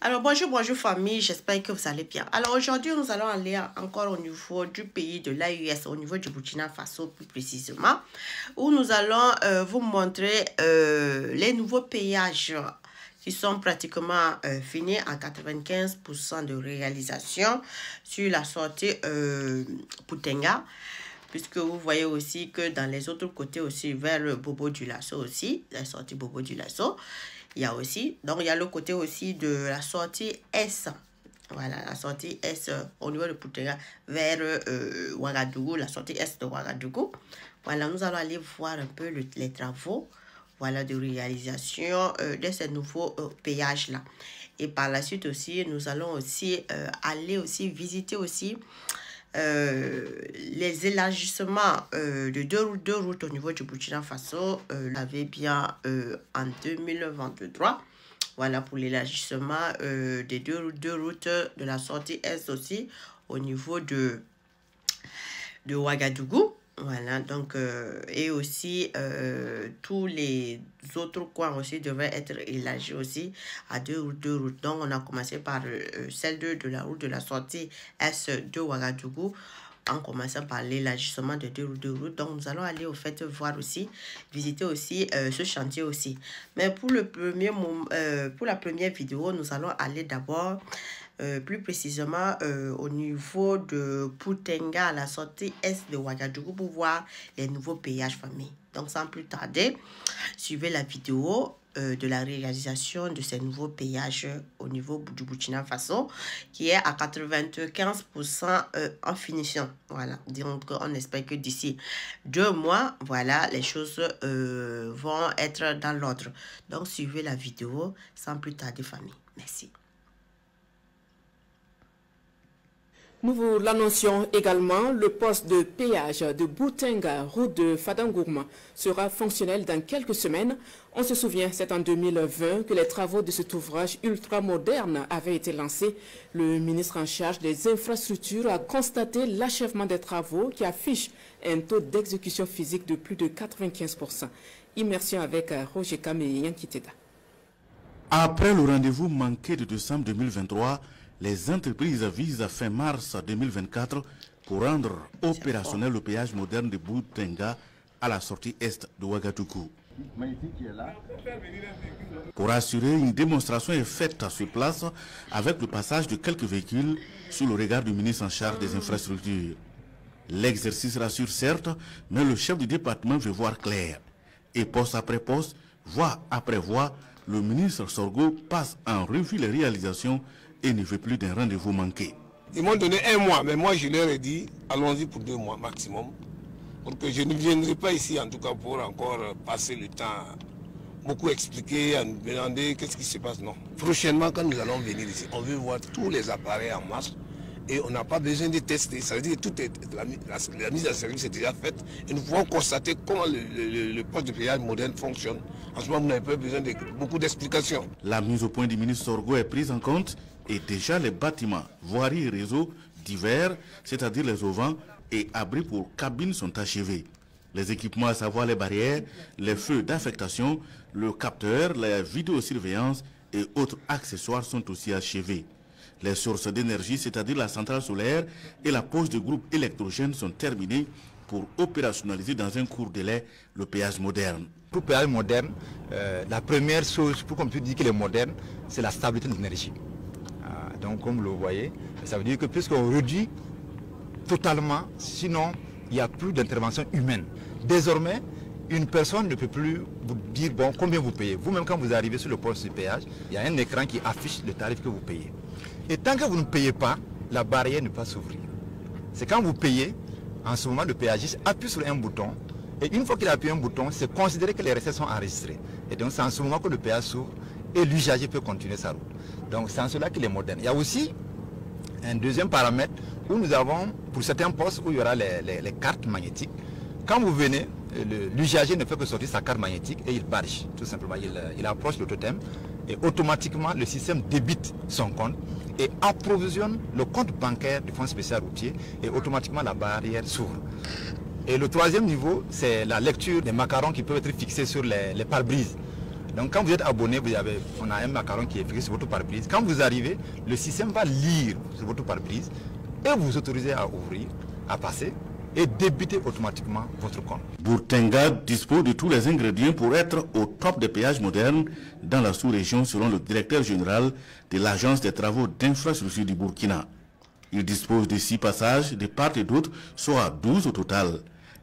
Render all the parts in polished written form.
Alors bonjour famille, j'espère que vous allez bien. Alors aujourd'hui nous allons aller encore au niveau du pays de l'AES, au niveau du Burkina Faso plus précisément, où nous allons vous montrer les nouveaux péages qui sont pratiquement finis à 95% de réalisation sur la sortie Poutenga. Puisque vous voyez aussi que dans les autres côtés aussi, vers le Bobo du Lasso aussi, la sortie Bobo du Lasso, il y a aussi, donc il y a le côté aussi de la sortie S. Voilà, la sortie S au niveau de Poutenga vers Ouagadougou, la sortie S de Ouagadougou. Voilà, nous allons aller voir un peu les travaux, voilà, de réalisation de ces nouveaux péages-là. Et par la suite aussi, nous allons aussi aller aussi visiter aussi les élargissements de deux routes au niveau du Burkina Faso, l'avait bien en 2023. Voilà pour l'élargissement des deux routes de la sortie Est aussi au niveau de Ouagadougou. Voilà, donc, et aussi, tous les autres coins aussi devraient être élargis aussi à deux routes. Donc, on a commencé par celle de la route de la sortie S de Ouagadougou, en commençant par l'élargissement de deux routes. Donc, nous allons aller au fait voir aussi, visiter aussi ce chantier aussi. Mais pour pour la première vidéo, nous allons aller d'abord plus précisément au niveau de Poutenga, à la sortie est de Ouagadougou, pour voir les nouveaux péages famille. Donc sans plus tarder, suivez la vidéo de la réalisation de ces nouveaux péages au niveau du Burkina Faso, qui est à 95% en finition. Voilà, donc on espère que d'ici 2 mois, voilà, les choses vont être dans l'ordre. Donc suivez la vidéo sans plus tarder famille. Merci. Nous vous l'annoncions également, le poste de péage de Boutenga, route de Fadangourma, sera fonctionnel dans quelques semaines. On se souvient, c'est en 2020 que les travaux de cet ouvrage ultramoderne avaient été lancés. Le ministre en charge des infrastructures a constaté l'achèvement des travaux qui affiche un taux d'exécution physique de plus de 95%. Immersion avec Roger Kame et Yankiteda. Après le rendez-vous manqué de décembre 2023, les entreprises visent à fin mars 2024 pour rendre opérationnel le péage moderne de Boutenga à la sortie est de Ouagadougou. Pour assurer, une démonstration est faite sur place avec le passage de quelques véhicules sous le regard du ministre en charge des infrastructures. L'exercice rassure certes, mais le chef du département veut voir clair. Et poste après poste, voie après voie, le ministre Sorgo passe en revue les réalisations et ne veut plus d'un rendez-vous manqué. Ils m'ont donné 1 mois, mais moi je leur ai dit, allons-y pour 2 mois maximum. Pour que je ne viendrai pas ici, en tout cas, pour encore passer le temps, beaucoup expliquer, à nous demander qu'est-ce qui se passe. Non. Prochainement, quand nous allons venir ici, on veut voir tous les appareils en marche. Et on n'a pas besoin de tester. Ça veut dire que la mise en service est déjà faite. Et nous pouvons constater comment le poste de péage moderne fonctionne. En ce moment, vous n'avez pas besoin de beaucoup d'explications. La mise au point du ministre Sorgo est prise en compte et déjà les bâtiments, voiries et réseaux divers, c'est-à-dire les auvents et abris pour cabines sont achevés. Les équipements, à savoir les barrières, les feux d'affectation, le capteur, la vidéosurveillance et autres accessoires sont aussi achevés. Les sources d'énergie, c'est-à-dire la centrale solaire et la pose de groupes électrogènes sont terminées pour opérationnaliser dans un court délai le péage moderne. Pour le péage moderne, la première chose pour qu'on puisse dire qu'il est moderne, c'est la stabilité de l'énergie. Donc comme vous le voyez, ça veut dire que puisqu'on réduit totalement, sinon il n'y a plus d'intervention humaine. Désormais, une personne ne peut plus vous dire bon, combien vous payez. Vous-même quand vous arrivez sur le poste de péage, il y a un écran qui affiche le tarif que vous payez. Et tant que vous ne payez pas, la barrière ne peut pas s'ouvrir. C'est quand vous payez, en ce moment le péagiste appuie sur un bouton, et une fois qu'il a appuyé un bouton, c'est considéré que les recettes sont enregistrées. Et donc c'est en ce moment que le péage s'ouvre et l'usager peut continuer sa route. Donc c'est en cela qu'il est moderne. Il y a aussi un deuxième paramètre où nous avons, pour certains postes où il y aura les cartes magnétiques, quand vous venez, l'usager ne fait que sortir sa carte magnétique et il barge, tout simplement. Il approche le totem et automatiquement le système débite son compte et approvisionne le compte bancaire du fonds spécial routier et automatiquement la barrière s'ouvre. Et le troisième niveau, c'est la lecture des macarons qui peuvent être fixés sur les pare-brises. Donc quand vous êtes abonné, on a un macaron qui est fixé sur votre pare-brise. Quand vous arrivez, le système va lire sur votre pare-brise et vous autorisez à ouvrir, à passer et débiter automatiquement votre compte. Bourtenga dispose de tous les ingrédients pour être au top des péages modernes dans la sous-région selon le directeur général de l'Agence des travaux d'infrastructure du Burkina. Il dispose de 6 passages de part et d'autre, soit 12 au total.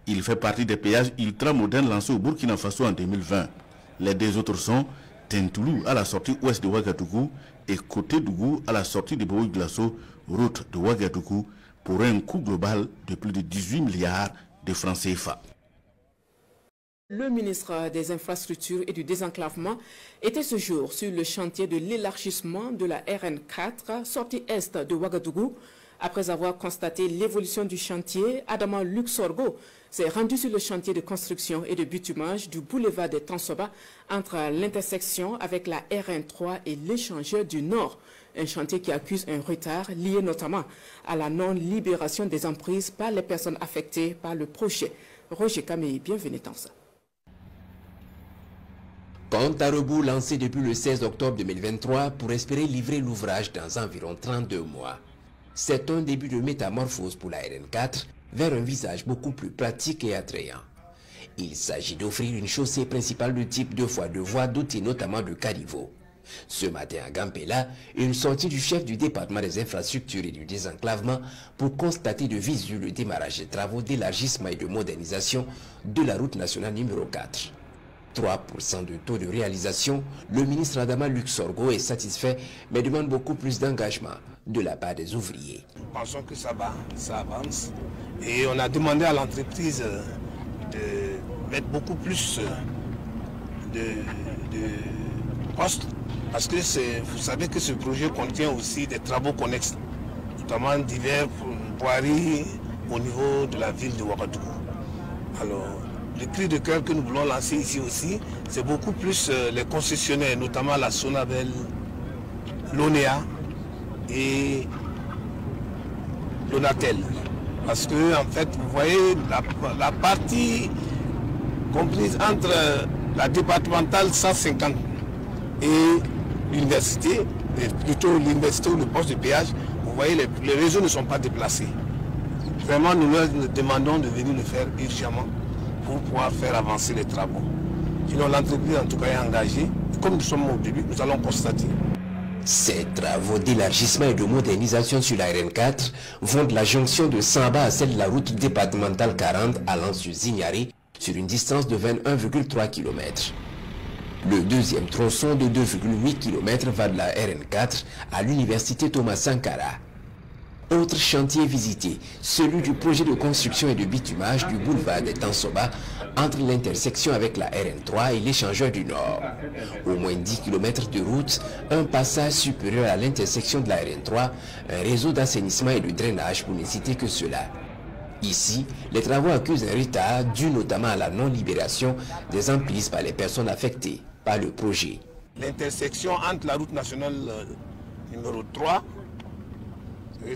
Il fait partie des péages ultra-modernes lancés au Burkina Faso en 2020. Les 2 autres sont Tintoulou à la sortie ouest de Ouagadougou et Côté Dougou à la sortie de Boï-Glasso, route de Ouagadougou, pour un coût global de plus de 18 milliards de francs CFA. Le ministre des Infrastructures et du Désenclavement était ce jour sur le chantier de l'élargissement de la RN4, sortie est de Ouagadougou. Après avoir constaté l'évolution du chantier, Adama Luxorgo s'est rendu sur le chantier de construction et de bitumage du boulevard des Tansoba entre l'intersection avec la RN3 et l'échangeur du Nord. Un chantier qui accuse un retard lié notamment à la non-libération des emprises par les personnes affectées par le projet. Roger Kamei, bienvenue dans ça. Compte à rebours lancé depuis le 16 octobre 2023 pour espérer livrer l'ouvrage dans environ 32 mois. C'est un début de métamorphose pour la RN4 vers un visage beaucoup plus pratique et attrayant. Il s'agit d'offrir une chaussée principale de type 2x2 voies dotée notamment de caniveaux. Ce matin à Gampela, une sortie du chef du département des infrastructures et du désenclavement pour constater de visu le démarrage des travaux d'élargissement et de modernisation de la route nationale numéro 4. 3% de taux de réalisation, le ministre Adama Luxorgo est satisfait mais demande beaucoup plus d'engagement de la part des ouvriers. Nous pensons que ça va, ça avance et on a demandé à l'entreprise de mettre beaucoup plus de postes parce que vous savez que ce projet contient aussi des travaux connexes, notamment divers voiries au niveau de la ville de Ouagadougou. Alors, le cri de cœur que nous voulons lancer ici aussi, c'est beaucoup plus les concessionnaires, notamment la Sonabel, l'ONEA et l'Onatel. Parce que, en fait, vous voyez, la partie comprise entre la départementale 150 et l'université, plutôt l'université ou le poste de péage, vous voyez, les réseaux ne sont pas déplacés. Vraiment, nous leur demandons de venir le faire urgemment pour pouvoir faire avancer les travaux. Sinon, l'entreprise en tout cas est engagée. Comme nous sommes au début, nous allons constater. Ces travaux d'élargissement et de modernisation sur la RN4 vont de la jonction de Samba à celle de la route départementale 40 allant sur Zignari sur une distance de 21,3 km. Le deuxième tronçon de 2,8 km va de la RN4 à l'université Thomas Sankara. Autre chantier visité, celui du projet de construction et de bitumage du boulevard des Tansoba entre l'intersection avec la RN3 et l'échangeur du Nord. Au moins 10 km de route, un passage supérieur à l'intersection de la RN3, un réseau d'assainissement et de drainage pour ne citer que cela. Ici, les travaux accusent un retard dû notamment à la non-libération des emprises par les personnes affectées par le projet. L'intersection entre la route nationale numéro 3,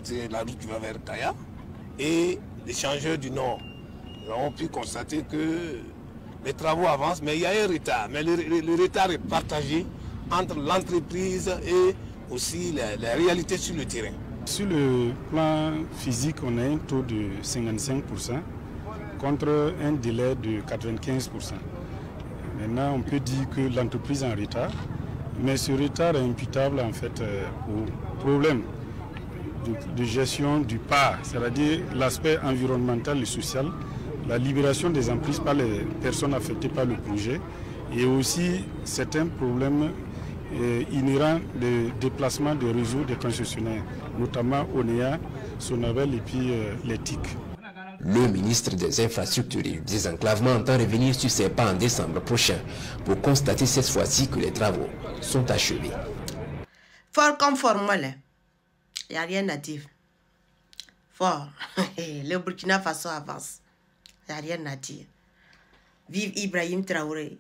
c'est la route qui va vers Kaya, et l'échangeur du Nord. Nous avons pu constater que les travaux avancent, mais il y a un retard. Mais le retard est partagé entre l'entreprise et aussi la réalité sur le terrain. Sur le plan physique, on a un taux de 55% contre un délai de 95%. Maintenant, on peut dire que l'entreprise est en retard, mais ce retard est imputable en fait au problème de gestion du PAR, c'est-à-dire l'aspect environnemental et social, la libération des emprises par les personnes affectées par le projet et aussi certains problèmes inhérents de déplacement des réseaux des concessionnaires, notamment ONEA, Sonabel et puis les TIC. Le ministre des Infrastructures et du Désenclavement entend revenir sur ses pas en décembre prochain pour constater cette fois-ci que les travaux sont achevés. Fort comme formel, il n'y a rien à dire. Fort. Le Burkina Faso avance. Il n'y a rien à dire. Vive Ibrahim Traoré.